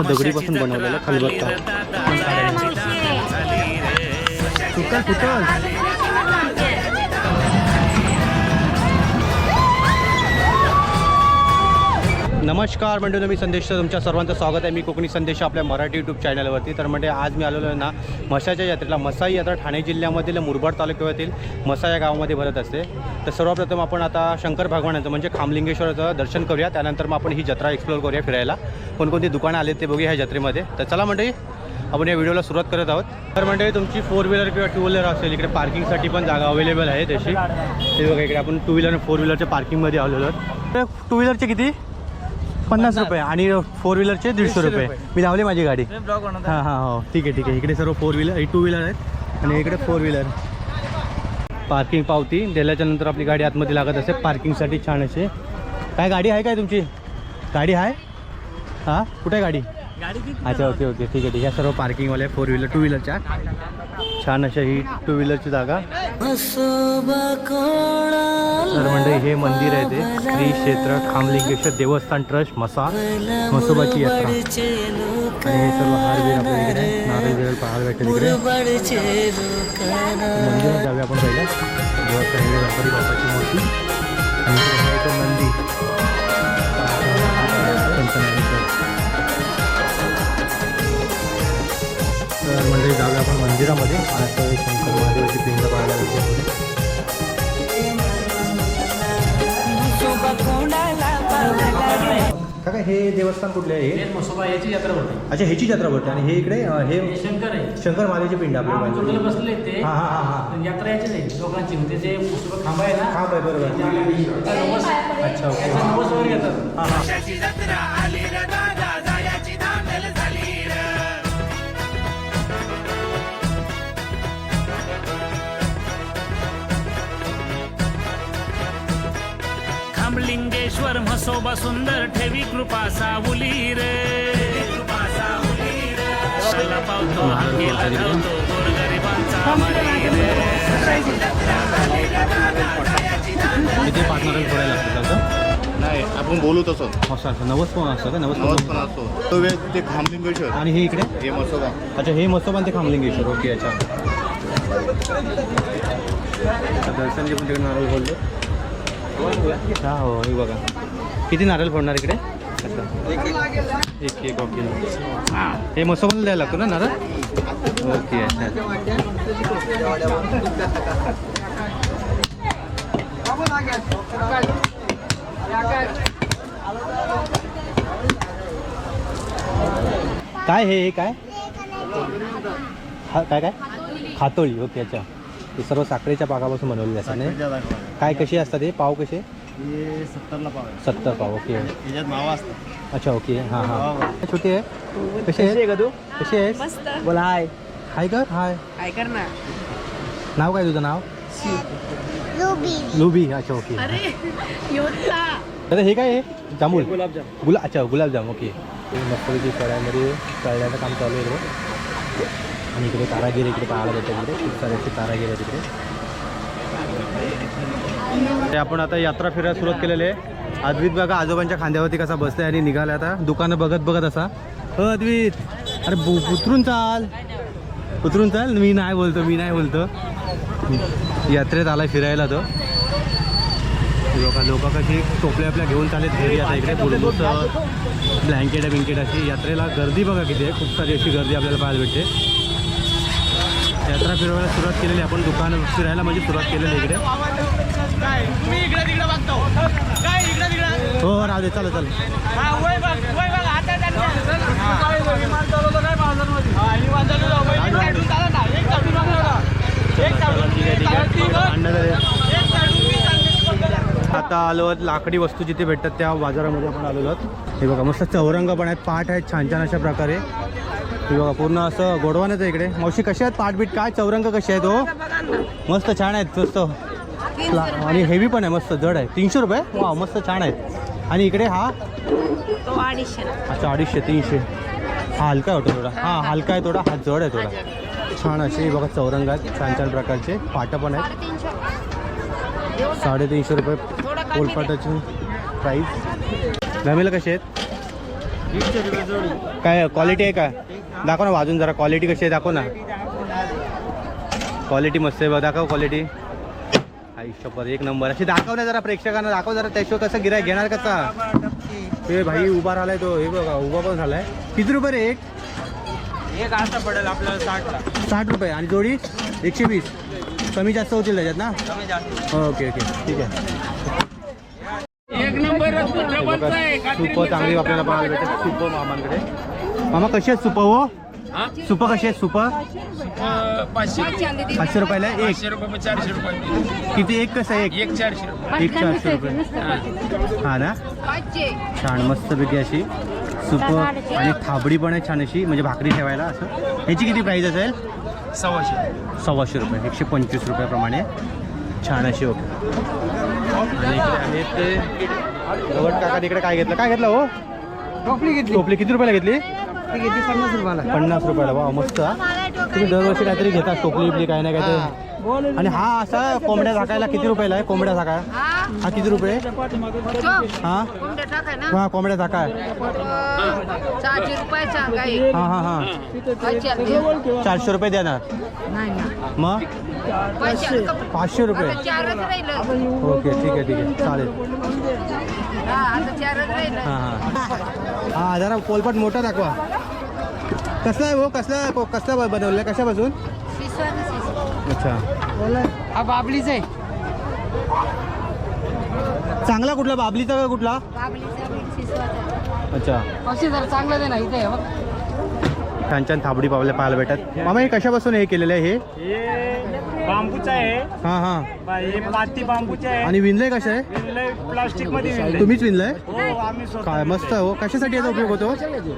दगडीपासून बनवलेला खलबत्ता. फुटल फुटल. नमस्कार मंडळी, मी संदेश, तुमच्या सर्वांचं स्वागत आहे. मी कोकणी संदेश आपल्या मराठी यूट्यूब चॅनलवरती. तर म्हणजे आज मी आलेलो आहे ना मसाच्या यात्रेला. मसाई यात्रा ठाणे जिल्ह्यामधील मुरबाड तालुक्यातील मसा या गावामध्ये भरत असते. तर सर्वप्रथम आपण आता शंकर भगवानाचं म्हणजे खामलिंगेश्वराचं दर्शन करूया. त्यानंतर मग आपण ही जत्रा एक्सप्लोर करूया फिरायला. कोणकोणती दुकानं आले ते बघूया ह्या जत्रेमध्ये. तर चला मंडळी, आपण या व्हिडिओला सुरुवात करत आहोत. तर मंडळी तुमची 4 व्हीलर किंवा 2 व्हीलर असेल, इकडे पार्किंगसाठी पण जागा अवेलेबल आहे तशी. हे बघा, इकडे आपण 2 व्हीलर आणि 4 व्हीलरच्या पार्किंगमध्ये आलेलो आहोत. तर 2 व्हीलरचे किती? 50 रुपये आणि 4 व्हीलरचे 150 रुपये. मी लावले माझी गाडी. हां हां हो, ठीक आहे ठीक आहे. इकडे सर्व 4 व्हीलर 2 व्हीलर आहेत आणि इकडे 4 व्हीलर. पार्किंग पावती दिल्याच्या नंतर आपली गाडी आतमध्ये लागत असते पार्किंगसाठी. छान असे. काय गाडी आहे काय तुमची? गाडी आहे? हां, कुठे गाडी? अच्छा ओके ओके, ठीक आहे ठीक आहे. सर्व पार्किंगवाले 4 व्हीलर 2 व्हीलरच्या. छान अशा ही 2 व्हीलरची जागा. तर म्हणजे हे मंदिर आहे ते श्री क्षेत्र खामलिंगेश्वर देवस्थान ट्रस्ट मसा मसोबाची यात्रा. आणि हे सर्व हारवीर आपल्या इकडे नारळ बिरळ पाहायला भेटते तिकडे. मंदिरात जाऊया आपण पहिल्या. देवस्थान गणपती बाप्पाची मूर्ती आणि इकडे मंदिर तर म्हणजे जाऊया आपण मंदिरामध्ये. असं शंकर महादेवाची पिंड पाहायला भेटते. काय हे देवस्थान कुठले आहे? मसोबा याची यात्रा भरते. अच्छा, ह्याची जत्रा भरते. आणि हे इकडे हे शंकर आहे. शंकर महादेवाची पिंड आपल्याला बसले ते. हां हां हां. यात्रा याची नाही लोकांची होते. जे मसोबा खांबा आहे ना, खांब आहे बरोबर. अच्छा ओके. नवस वगैरे घेतात. हां हां. खामलिंगेश्वर म्हसोबा सुंदर ठेवी कृपा सावली रे. शाला पावतो हाकेला धावतो गोरगरिबांचा मारी रे. किती पार्टनर जोडायला लागतं? नाही, आपण बोलू तसं. असं असं नवस पण असतं का? नवस नवस पण असतो तो वेळ ते खामलिंगेश्वर आणि हे इकडे हे मसोबा. अच्छा, हे मसोबा आणि ते खामलिंगेश्वर. ओके. अच्छा, दर्शन जे पण तिकडे नारळ बोललो. हा हो, हे बघा किती नारळ फोडणार इकडे. अच्छा, एक एक. ओके. हे मसोबाला द्यायला लागतो ना नारळ. ओके. अच्छा, काय हे काय हा काय काय खातोळी. ओके. अच्छा, हे सर्व साखरेच्या पाकापासून बनवलेले असतात. काय कसे असतात हे पाव? कसे? हे 70ला पाव आहे. 70 पाव. ओके. याच्यात नावं असतात. अच्छा ओके. हां हां. छोटी आहे. कशी आहे का तू? कशी आहेस? मस्त. बोला हाय. हाय कर. हाय. काय कर ना. नाव काय तुझं? नाव लुबी. लुबी. अच्छा ओके. अरे योद्धा. आता हे काय आहे? जांभूळ. गुलाब. अच्छा, गुलाबजाम. ओके. मस्तपैकी कढ्यामध्ये तळण्याचं काम चालू आहे इकडे. आणि इकडे कारागिरी इकडे पाहायला भेटतात. इकडे खूप सारे असे कारागिरी आहेत तिकडे. आपण आता यात्रा फिरायला सुरुवात केलेली आहे. अद्वित बघा आजोबांच्या खांद्यावरती कसा बसते आणि निघाला आता दुकानं बघत बघत असा. अद्वित, अरे उतरून चाल, उतरून चाल. मी नाही बोलतो. यात्रेत आला फिरायला तो. लोक कशी टोपल्या आपल्या घेऊन चालेत घरी. आता इकडे बुडबुस ब्लँकेट बिंकेट अशी. यात्रेला गर्दी बघा किती आहे. खूप सारी अशी गर्दी आपल्याला पाहायला भेटते. यात्रा फिरवायला सुरुवात केलेली आपण. दुकान फिरायला म्हणजे सुरुवात केलेली इकडे. हो राहू दे. चालेल. आता आलो लाकडी वस्तू जिथे भेटतात त्या बाजारामध्ये आपण आलेलो आहोत. हे बघा मस्त चौरंग पण आहेत, पाठ आहेत छान छान अशा प्रकारे. हे बघा पूर्ण असं गोडवानच आहे इकडे. मावशी कसे आहेत पाठ बीट? काय चौरंग कसे आहेत हो? मस्त छान आहेत. मस्त आणि हेवी पण आहे. मस्त जड आहे. 300 रुपये. वा मस्त छान आहेत. आणि इकडे हा 250. अच्छा 250 300. हा हलका आहे थोडा. हा हलका आहे थोडा. हा जड आहे थोडा. छान असे बघा चौरंग आहेत छान छान प्रकारचे. पाटं पण आहेत. 350 रुपये पोलपाटाची प्राईस. गमेला कसे आहेत? काय क्वालिटी आहे का? दाखव ना वाजून जरा क्वालिटी कशी आहे दाखव ना. क्वालिटी मस्त आहे बघ, दाखव क्वालिटी. आयुष्यभर एक नंबर. अशी दाखव ना जरा प्रेक्षकांना, दाखव जरा. त्याशिवाय कसं गिराय घेणार कसा? हे भाई उभा राहिलाय तो, हे बघा उभा पण झालाय. किती रुपये रे एक? एक आता पडेल आपल्याला 60ला. 60 रुपये आणि जोडी 120. कमी जास्त होतील त्याच्यात ना? कमी जास्त. ओके ओके ठीक आहे. एक नंबर सुप चांगली आपल्याला पाहायला भेटत. सुप मामांकडे. मामा कशी आहेत सुप हो? सुप कशी आहेत सुप? 500 रुपयाला एक. 500 रुपये 400 रुपये. किती एक कसं आहे एक? एक 400 रुपये. एक 400 रुपये. हा ना, छान मस्तपैकी अशी सुप आणि थाबडी पण आहे छान अशी, म्हणजे भाकरी ठेवायला असं. ह्याची किती प्राईस असेल? 125 रुपये. 125 रुपयाप्रमाणे छान अशी. ओके. आणि इकडे आहेत ते गवट काका. इकडे काय घेतलं? काय घेतलं हो? टोपली घेतली. टोपली किती रुपयाला घेतली? ती घेतली 50 रुपयाला. 50 रुपयाला. वा मस्त. तुम्ही दरवर्षी काहीतरी घेता टोपली बिपली काय ना काय ते. आणि हा असा कोंबड्या झाकायला किती रुपयाला आहे? कोंबड्या झाकाय हा किती रुपये? हा हा कोंबड्या झाकाय 400 रुपये. हा हा हा 400 रुपये देणार मग? 500 रुपये. ओके ठीक आहे ठीक आहे चालेल. हां हां हां जरा पोलपाट मोठा दाखवा. कसला आहे हो? कसला बनवलं आहे? कशापासून? अच्छा. हा बाबलीच आहे. चांगला कुठला? बाबलीचा का कुठला? अच्छा. असे जरा चांगलं दे ना इथे आहे बघ. छान छान थाबडी पावल्या पाहायला भेटतात. मामा हे कशापासून हे केलेलं आहे? हे बांबूचं आहे. हां हां. हे माती बांबूचे आहे. आणि विणलंय कसं आहे? विणलंय प्लास्टिक मध्ये विणलंय. तुम्हीच विणलंय? हो आम्ही स्वतः. काय मस्त हो. कशासाठी याचा उपयोग होतो?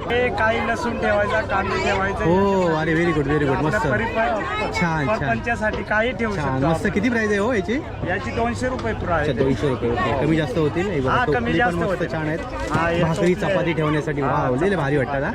हे काही लसूण ठेवायचा, कांदे ठेवायचे. हो अरे व्हेरी गुड मस्त. छान, छान. पंचासाठी काही ठेवू छान शकतो मस्त. किती प्राईस आहे हो याची? याची 200 रुपये आहे. 200 रुपये. ओके. कमी जास्त होतील. हे बघा, हा, कमी टोपली पण जास्त मस्त होतील. छान हा, आहेत. हे भाकरी टोपली चपाती आहे. ठेवण्यासाठी हा, वा लय भारी वाटतात हा.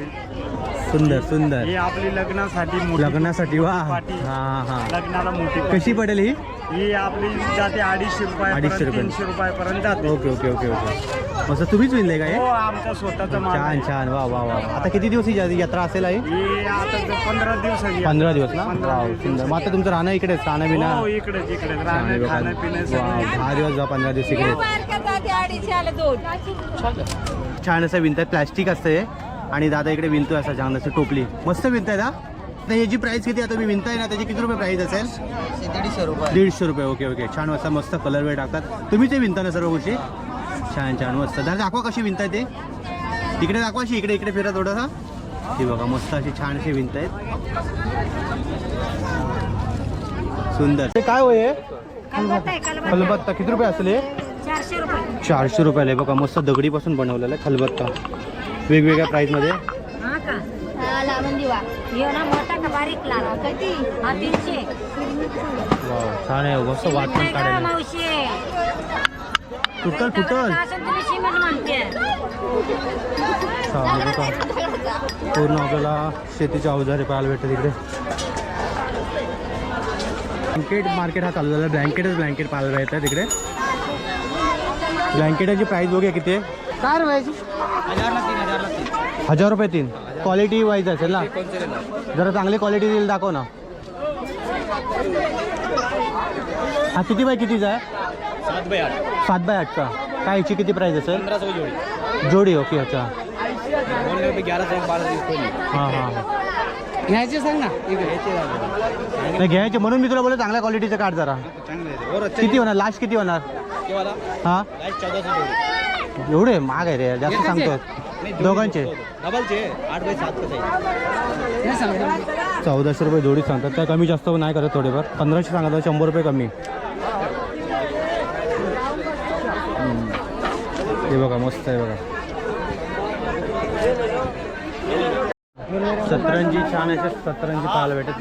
सुंदर सुंदर. ही आपली लग्नासाठी मोठी लग्नासाठी वा. पाटी. हा हा. लग्नाला मोठी कशी पडेल ही? ही आपली जाते 250 रुपये 250 रुपये. 300 रुपयापर्यंत जाते. Okay okay okay okay. मस्त तुम्हीच विणलंय का हे? हो आमचा स्वतःचा माल छान आहे. छान वा वा वा. आता किती दिवस ही यात्रा असेल आहे? ही आता 15 दिवसाची आहे. 15 दिवस ना? 15 वा सुंदर. मग आता तुमचं राहणं इकडेच राहणं बिना? हो इकडेच राहणं खाणं पिणं वा सगळं. 10 दिवस जा 15 दिवस इकडे. छान असं विणतात. प्लॅस्टिक असते आणि दादा इकडे विणतोय असं छान असं टोपली मस्त विणताय ना. तर याची प्राईस किती? आता मी विणताय ना त्याची किती रुपये प्राईस असेल? 150 रुपये. Okay okay. छान असं मस्त कलर वेळ टाकतात. तुम्ही ते विणता ना सर्व गोष्टी? छान छान मस्त. दादा दाखवा कशी विणताय ते. तिकडे दाखवा अशी. इकडे इकडे फिरा थोडंसं. हे बघा मस्त अशी छान अशी विणतायत. सुंदर. ते काय होय? खलबत्ता किती रुपये असेल हे? 400 रुपयाला आहे बघा. मस्त दगडीपासून बनवलेला आहे खलबत्ता. वेगवेगळ्या प्राईसमध्ये. वाव छान आहे. मस्त वाद पण काढायला. फुटल फुटल. छान बघा. पूर्ण आपल्याला शेतीचे अवजारे पाहायला भेटतात इकडे. ब्लँकेट मार्केट हा चालू झाला. ब्लँकेट पाहायला भेटतात तिकडे. ब्लँकेटाची प्राईस बघूया किती आहे? काय रे व्हायची? 1000 रुपये 3. क्वालिटी वाईज असेल ना? जरा चांगली क्वालिटी देईल दाखव ना. हा किती बाय कितीचा आहे? 7 बाय 8 का? काय याची किती प्राईस असेल? 1500 जोडी. ओके अच्छा. 11 हां हां. घ्यायचे सांग ना. नाही घ्यायचे म्हणून मी तुला बोललो चांगल्या क्वालिटीचं काढ जरा. किती होणार लास्ट? किती होणार? हां एवढे महाग आहे रे. जास्त सांगतोय. दोघांचे डबलचे 8 बाय 7 नाही सांगतो. 1400 रुपये जोडी सांगतात. काय कमी जास्त नाही करत थोडेफार. 1500 सांगतात. 100 रुपये कमी. हे बघा मस्त आहे बघा. सतरंजी छान असे सतरंजी पाहायला भेटत.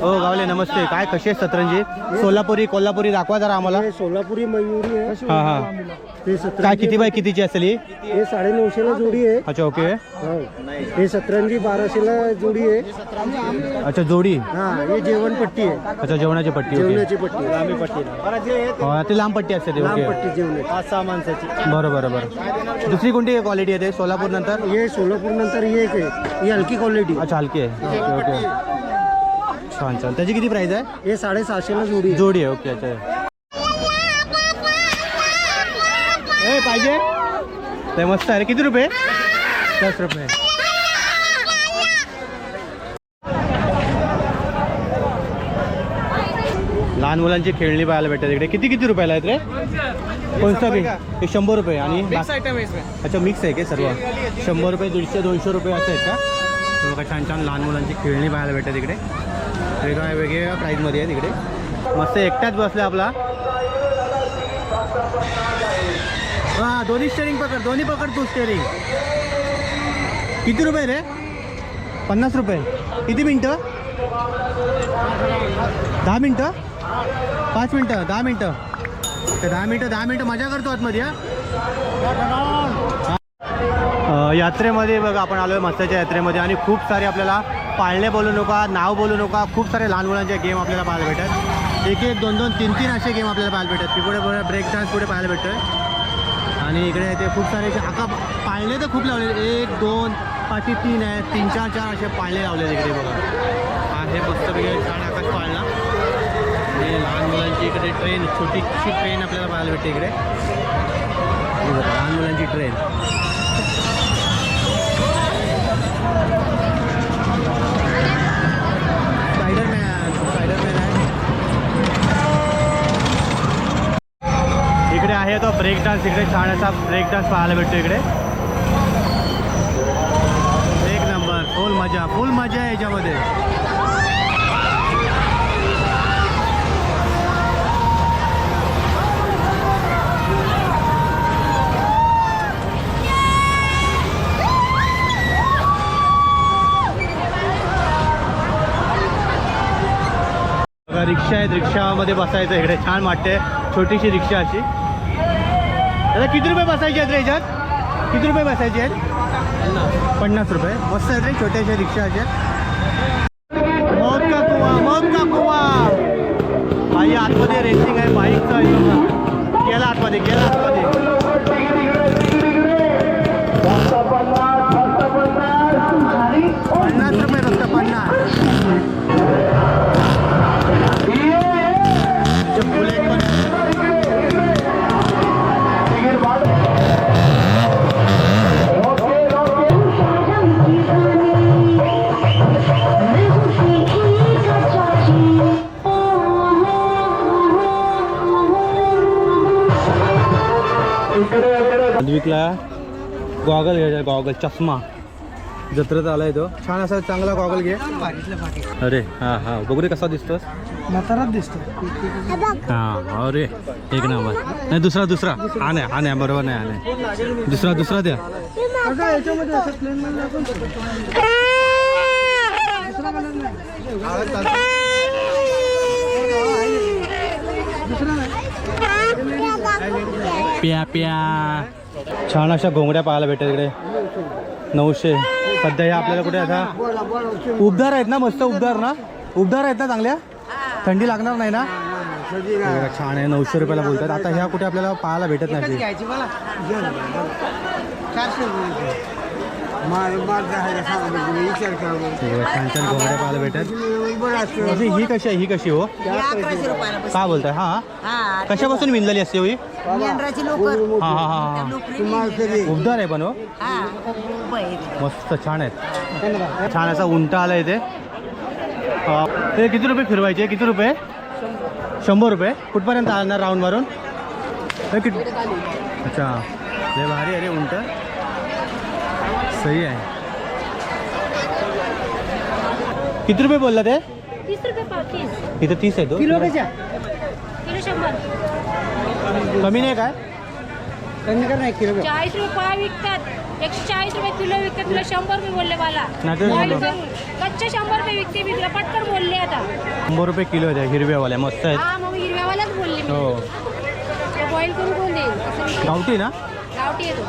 हो गावले नमस्ते. काय कशी आहे सतरंजी? सोलापुरी कोल्हापुरी दाखवा जरा आम्हाला. सोलापुरी मयुरी आहे हां हां. ते काय किती बाय कितीची असेल ही? 950ला जोडी आहे. अच्छा ओके. हे सतरंजी 1200ला जोडी आहे. अच्छा जोडी. हा हे जेवण पट्टी आहे. अच्छा जेवणाची पट्टी. ओके. जेवणाची पट्टी लांबी पट्टी ती लांब पट्टी असते ते. लांब ओके पट्टी जेवणाची 5-6 माणसाची. बरं बरं बरं. दुसरी कोणती क्वालिटी आहे ते सोलापूर नंतर? हे सोलापूर नंतर ही एक आहे. ही हलकी क्वालिटी. अच्छा हलकी आहे. Okay okay. छान छान. त्याची किती प्राईस आहे? हे 750ला जोडी आहे. जोडी आहे. ओके अच्छा. ए पाहिजे ते मस्त आहे. किती रुपये? 10 रुपये. लहान मुलांची खेळणी पाहायला भेटतात इकडे. किती किती रुपयाला आहेत रे? कोणता बी? हे 100 रुपये. आणि अच्छा मिक्स आहे की सर्व? 100 रुपये 150 200 रुपये असं आहेत का? तर बघा छान छान लहान मुलांची खेळणी पाहायला भेटतात इकडे. वेगवेगळ्या प्राईजमध्ये आहेत इकडे. मस्त एकटाच बसला आपला. हां दोन्ही स्टेअरिंग पकड. दोन्ही पकड तू स्टेअरिंग. किती रुपये रे? 50 रुपये. किती मिनटं? 10 मिनटं? 5 मिनटं? 10 मिनटं? तर 10 मिनटं मजा करतो आतमध्ये. यात्रेमध्ये बघा आपण आलो आहे मस्त्याच्या यात्रेमध्ये. आणि खूप सारे आपल्याला पाळणे बोलू नका, नाव बोलू नका, खूप सारे लहान मुलांचे गेम आपल्याला पाहायला भेटतात. 1-1 2-2 3-3 असे गेम आपल्याला पाहायला भेटतात. पुढे ब्रेक डान्स पुढे पाहायला भेटतं. आणि इकडे ते खूप सारे आता पाळणे तर खूप लावले. 1 2 पाठी 3 आहे. 3 4 4 असे पाळणे लावले इकडे बघा. आहे मस्तपैकी छान आकाश पाळणा. आणि लहान मुलांची इकडे ट्रेन, छोटीशी ट्रेन आपल्याला पाहायला भेटते इकडे. लहान मुलांची ट्रेन. स्पायडरमॅन आहे इकडे. आहे तो ब्रेक डान्स इकडे. छान असा ब्रेक डान्स पाहायला भेटतो इकडे. एक नंबर. फुल मजा आहे याच्यामध्ये. रिक्षा आहेत. रिक्षामध्ये बसायचं इकडे. छान वाटते. छोटीशी रिक्षा अशी. दादा किती रुपये बसायचे आहेत रे याच्यात? किती रुपये बसायचे आहेत? 50 रुपये. मस्त आहेत रे छोट्याशा रिक्षा अशा. मौत का कुवा. आई आतमध्ये रेसिंग आहे बाईकचं. गेला आतमध्ये. 50 रुपये फक्त. 50. विकला गॉगल घ्यायचा. गॉगल चष्मा जत्रेत आलाय तो. छान असा चांगला गॉगल घे. अरे हां हां बघू रे कसा दिसतोस? म्हाताराच दिसतो. हां अरे एक नंबर. नाही दुसरा हा नाही बरोबर नाही. हा नाही दुसरा द्या. याच्यामध्ये असं प्लेन प्या छान अशा घोंगड्या पाहायला भेटतात इकडे. 900. सध्या ह्या आपल्याला कुठे आता उबदार आहेत ना? मस्त उबदार आहेत ना चांगल्या? थंडी लागणार नाही ना? छान आहे. 900 रुपयाला बोलतात. आता ह्या कुठे आपल्याला पाहायला भेटत नाही. छान छान घोंगड्या पाहायला भेटतात. ही कशी हो? काय बोलताय? हा कशापासून विणलेली असते ही? हा उबदार आहे पण हो. मस्त छान आहेत. छान असा उंटा आला इथे. ते किती रुपये फिरवायचे? किती रुपये? 100 रुपये. कुठपर्यंत आणणार राऊंड मारून? अच्छा लय भारी अरे उंट. सही आहे. किती रुपये बोलला ते? 30 रुपये पाव. 30 इथं 30 आहे. तो किलो कशा? किलो 100. कमी नाही काय? कमी कर नाही किलो 40 रुपये पाव विकतात, 140 रुपये किलो विकतात. तुला 100 रुपये बोलले मला. नाही तर Boil बोललो. करून. कच्चे 100 रुपये विकते मी तुला पटकन बोलले आता. 100 रुपये किलो आहे त्या हिरव्यावाल्या, मस्त आहेत. हा मग हिरव्यावालाच बोलले मी. हो बॉईल करून बोलले. गावठी ना. गावठी येतो.